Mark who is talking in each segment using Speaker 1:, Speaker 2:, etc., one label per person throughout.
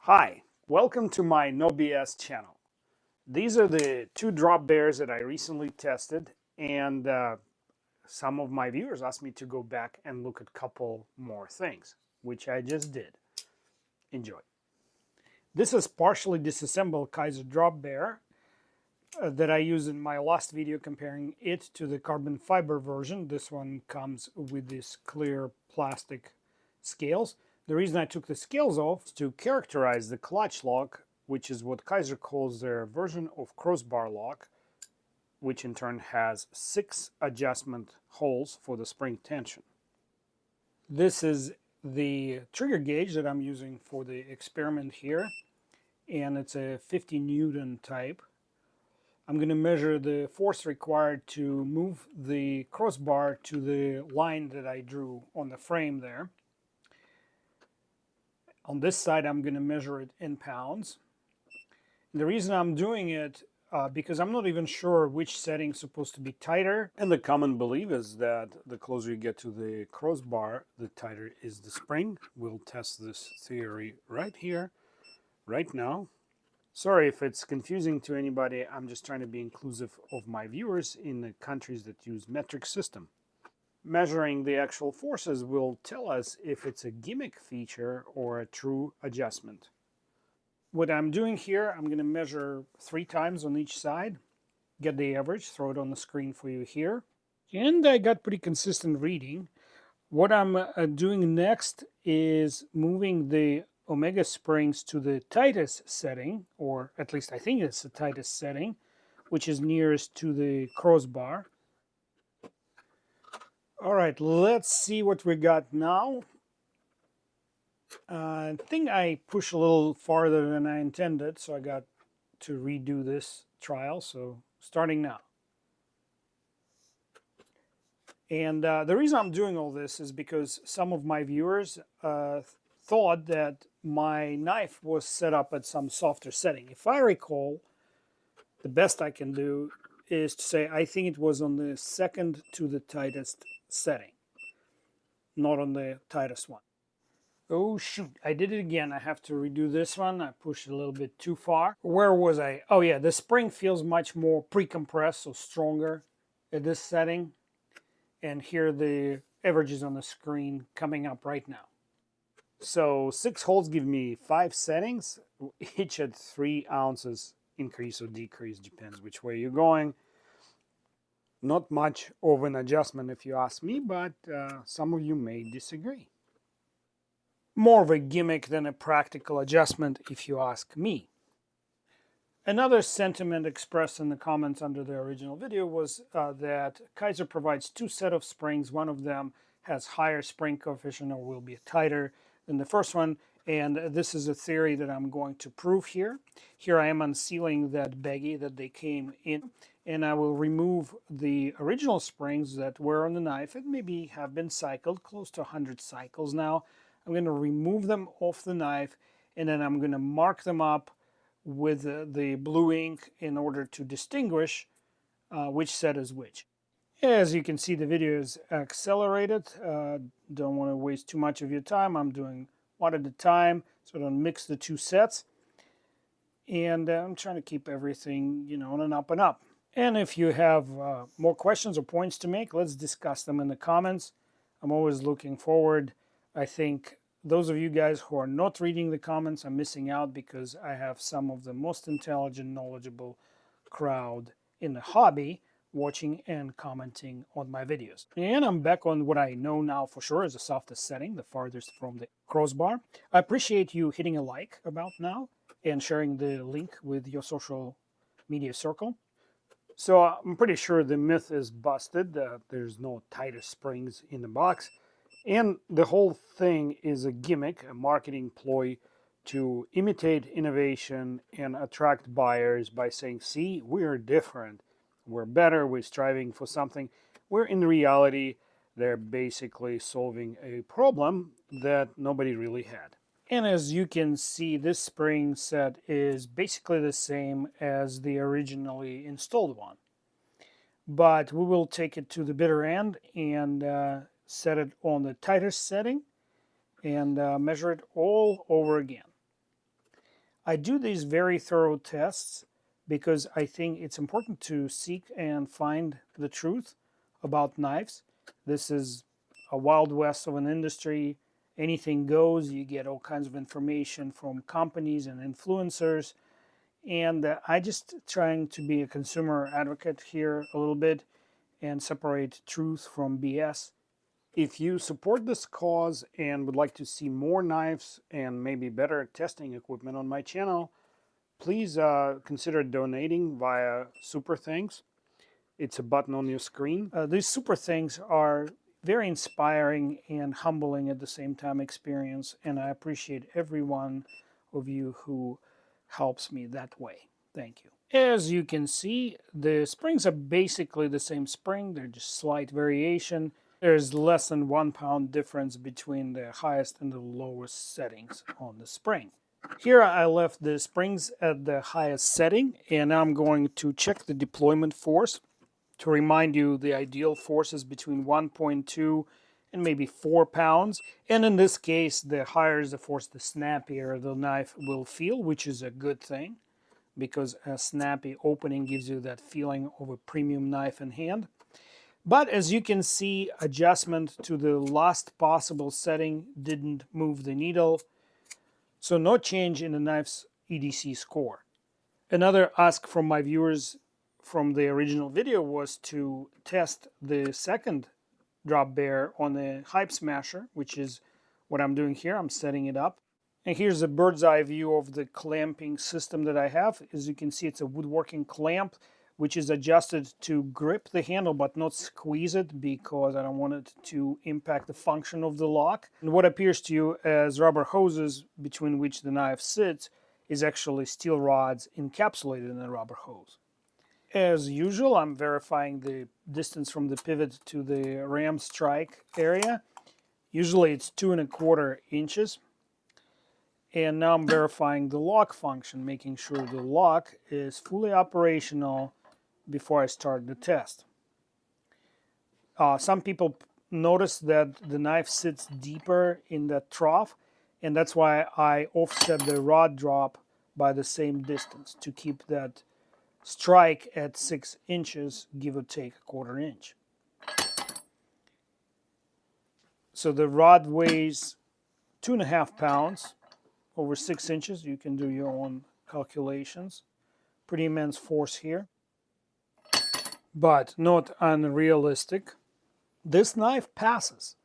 Speaker 1: Hi, welcome to my No BS channel. These are the two drop bears that I recently tested, and some of my viewers asked me to go back and look at a couple more things, which I just did. Enjoy. This is partially disassembled Kizer Drop Bear that I used in my last video comparing it to the carbon fiber version. This one comes with these clear plastic scales. The reason I took the scales off is to characterize the clutch lock, which is what Kizer calls their version of crossbar lock, which in turn has 6 adjustment holes for the spring tension. This is the trigger gauge that I'm using for the experiment here, and it's a 50 Newton type. I'm going to measure the force required to move the crossbar to the line that I drew on the frame there. On this side, I'm going to measure it in pounds. And the reason I'm doing it, because I'm not even sure which setting is supposed to be tighter. And the common belief is that the closer you get to the crossbar, the tighter is the spring. We'll test this theory right here, right now. Sorry if it's confusing to anybody. I'm just trying to be inclusive of my viewers in the countries that use metric system. Measuring the actual forces will tell us if it's a gimmick feature or a true adjustment. What I'm doing here, I'm going to measure 3 times on each side, get the average, throw it on the screen for you here. And I got pretty consistent reading. What I'm doing next is moving the omega springs to the tightest setting, or at least I think it's the tightest setting, which is nearest to the crossbar. All right, let's see what we got now. I think I pushed a little farther than I intended, so I got to redo this trial. So starting now. And the reason I'm doing all this is because some of my viewers thought that my knife was set up at some softer setting. If I recall, the best I can do is to say I think it was on the second to the tightest setting, not on the tightest one. Oh shoot, I did it again. I have to redo this one. I pushed it a little bit too far. Where was I? Oh yeah, the spring feels much more pre-compressed, so stronger at this setting. And here the averages on the screen coming up right now. So 6 holes give me 5 settings, each at 3 ounces increase or decrease, depends which way you're going. Not much of an adjustment if you ask me, but some of you may disagree. More of a gimmick than a practical adjustment if you ask me. Another sentiment expressed in the comments under the original video was that Kizer provides 2 sets of springs. One of them has higher spring coefficient or will be tighter than the first one. And this is a theory that I'm going to prove here. Here I am unsealing that baggie that they came in. And I will remove the original springs that were on the knife and maybe have been cycled, close to 100 cycles now. I'm going to remove them off the knife and then I'm going to mark them up with the blue ink in order to distinguish which set is which. As you can see, the video is accelerated. Don't want to waste too much of your time. I'm doing one at a time, so I don't mix the 2 sets. And I'm trying to keep everything, on an up and up. And if you have more questions or points to make, let's discuss them in the comments. I'm always looking forward. I think those of you guys who are not reading the comments are missing out because I have some of the most intelligent, knowledgeable crowd in the hobby watching and commenting on my videos. And I'm back on what I know now for sure is the softest setting, the farthest from the crossbar. I appreciate you hitting a like about now and sharing the link with your social media circle. So I'm pretty sure the myth is busted. There's no tightest springs in the box. And the whole thing is a gimmick, a marketing ploy to imitate innovation and attract buyers by saying, see, we're different, we're better, we're striving for something. Where in reality, they're basically solving a problem that nobody really had. And as you can see, this spring set is basically the same as the originally installed one. But we will take it to the bitter end and set it on the tightest setting and measure it all over again. I do these very thorough tests because I think it's important to seek and find the truth about knives. This is a wild west of an industry. Anything goes. You get all kinds of information from companies and influencers. And I just trying to be a consumer advocate here a little bit and separate truth from BS. If you support this cause and would like to see more knives and maybe better testing equipment on my channel, please consider donating via Super Thanks. It's a button on your screen. These Super Thanks are very inspiring and humbling at the same time experience, and I appreciate every one of you who helps me that way. Thank you. As you can see, the springs are basically the same spring. They're just slight variation. There's less than 1 pound difference between the highest and the lowest settings on the spring. Here I left the springs at the highest setting, and now I'm going to check the deployment force. To remind you, the ideal force is between 1.2 and maybe 4 pounds. And in this case, the higher is the force, the snappier the knife will feel, which is a good thing, because a snappy opening gives you that feeling of a premium knife in hand. But as you can see, adjustment to the last possible setting didn't move the needle, so no change in the knife's EDC score. Another ask from my viewers from the original video was to test the second Drop Bear on the Hype Smasher, which is what I'm doing here. I'm setting it up. And here's a bird's eye view of the clamping system that I have. As you can see, it's a woodworking clamp, which is adjusted to grip the handle but not squeeze it, because I don't want it to impact the function of the lock. And what appears to you as rubber hoses between which the knife sits is actually steel rods encapsulated in a rubber hose. As usual, I'm verifying the distance from the pivot to the ram strike area. Usually it's 2¼ inches. And now I'm verifying the lock function, making sure the lock is fully operational before I start the test. Some people notice that the knife sits deeper in the trough, and that's why I offset the rod drop by the same distance to keep that strike at 6 inches, give or take 1/4 inch. So the rod weighs 2½ pounds over 6 inches. You can do your own calculations. Pretty immense force here, but not unrealistic. This knife passes,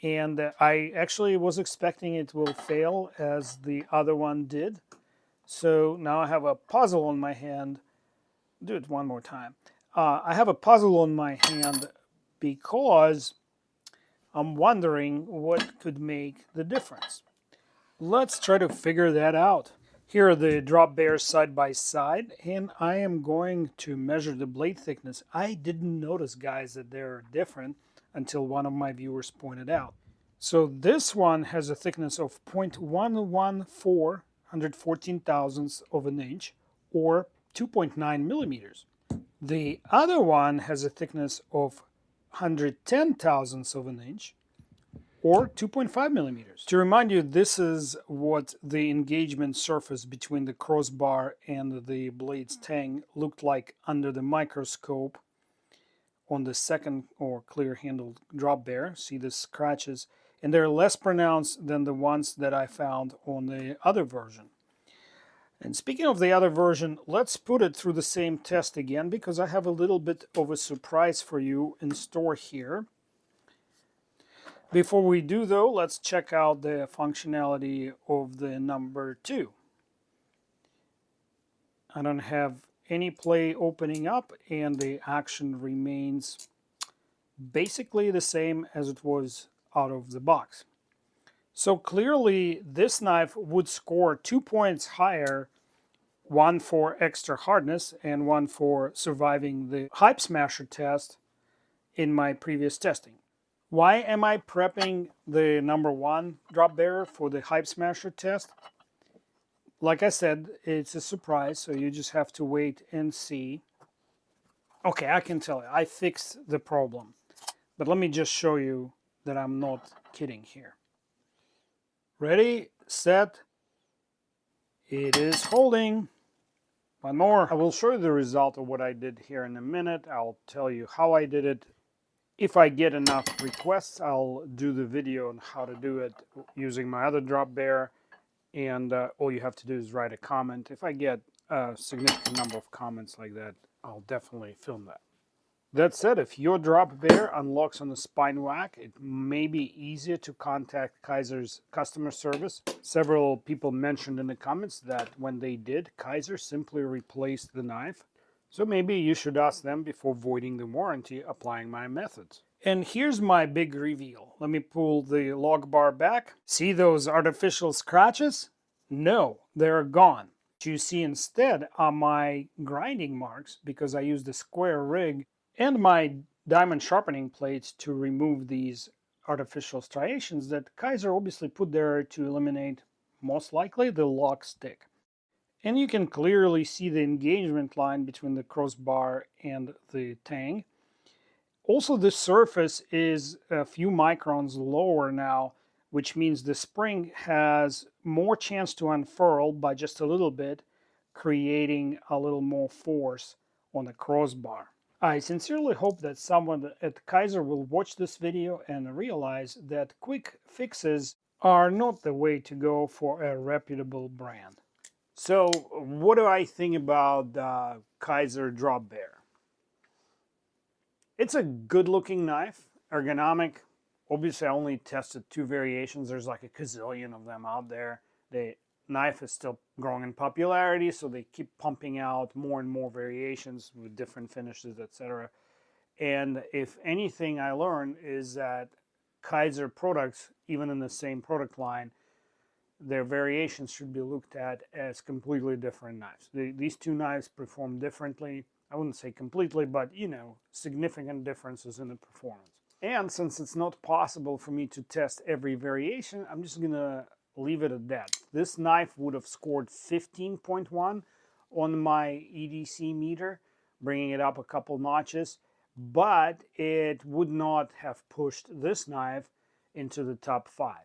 Speaker 1: and I actually was expecting it will fail as the other one did. So now I have a puzzle on my hand. Do it one more time. I have a puzzle on my hand because I'm wondering what could make the difference. Let's try to figure that out. Here are the Drop Bears side by side, and I am going to measure the blade thickness. I didn't notice, guys, that they're different until one of my viewers pointed out. So this one has a thickness of 0.114 114,000ths of an inch, or 2.9 millimeters. The other one has a thickness of 110 thousandths of an inch, or 2.5 millimeters. To remind you, this is what the engagement surface between the crossbar and the blade's tang looked like under the microscope on the second or clear-handled Drop Bear. See the scratches, and they're less pronounced than the ones that I found on the other version. And speaking of the other version, let's put it through the same test again, because I have a little bit of a surprise for you in store here. Before we do, though, let's check out the functionality of the number 2. I don't have any play opening up, and the action remains basically the same as it was out of the box. So clearly this knife would score 2 points higher, one for extra hardness and one for surviving the Hype Smasher test in my previous testing. Why am I prepping the number 1 Drop Bear for the Hype Smasher test? Like I said, it's a surprise, so you just have to wait and see. Okay, I can tell you, I fixed the problem. But let me just show you that I'm not kidding here. Ready, set. It is holding. One more. I will show you the result of what I did here in a minute. I'll tell you how I did it. If I get enough requests, I'll do the video on how to do it using my other drop bear. And all you have to do is write a comment. If I get a significant number of comments like that, I'll definitely film that. That said, if your drop bear unlocks on a spine whack, it may be easier to contact Kizer's customer service. Several people mentioned in the comments that when they did, Kizer simply replaced the knife. So maybe you should ask them before voiding the warranty applying my methods. And here's my big reveal. Let me pull the log bar back. See those artificial scratches? No, they're gone. What you see instead are my grinding marks because I used a square rig and my diamond sharpening plates to remove these artificial striations that Kizer obviously put there to eliminate, most likely, the lock stick. And you can clearly see the engagement line between the crossbar and the tang. Also, the surface is a few microns lower now, which means the spring has more chance to unfurl by just a little bit, creating a little more force on the crossbar. I sincerely hope that someone at Kizer will watch this video and realize that quick fixes are not the way to go for a reputable brand. So, what do I think about Kizer Drop Bear? It's a good-looking knife, ergonomic. Obviously, I only tested 2 variations. There's like a gazillion of them out there. The knife is still growing in popularity, so they keep pumping out more and more variations with different finishes, etc. And if anything I learned is that Kizer products, even in the same product line, their variations should be looked at as completely different knives. These 2 knives perform differently. I wouldn't say completely, but, you know, significant differences in the performance. And since it's not possible for me to test every variation, I'm just going to leave it at that. This knife would have scored 15.1 on my EDC meter, bringing it up a couple notches, but it would not have pushed this knife into the top 5.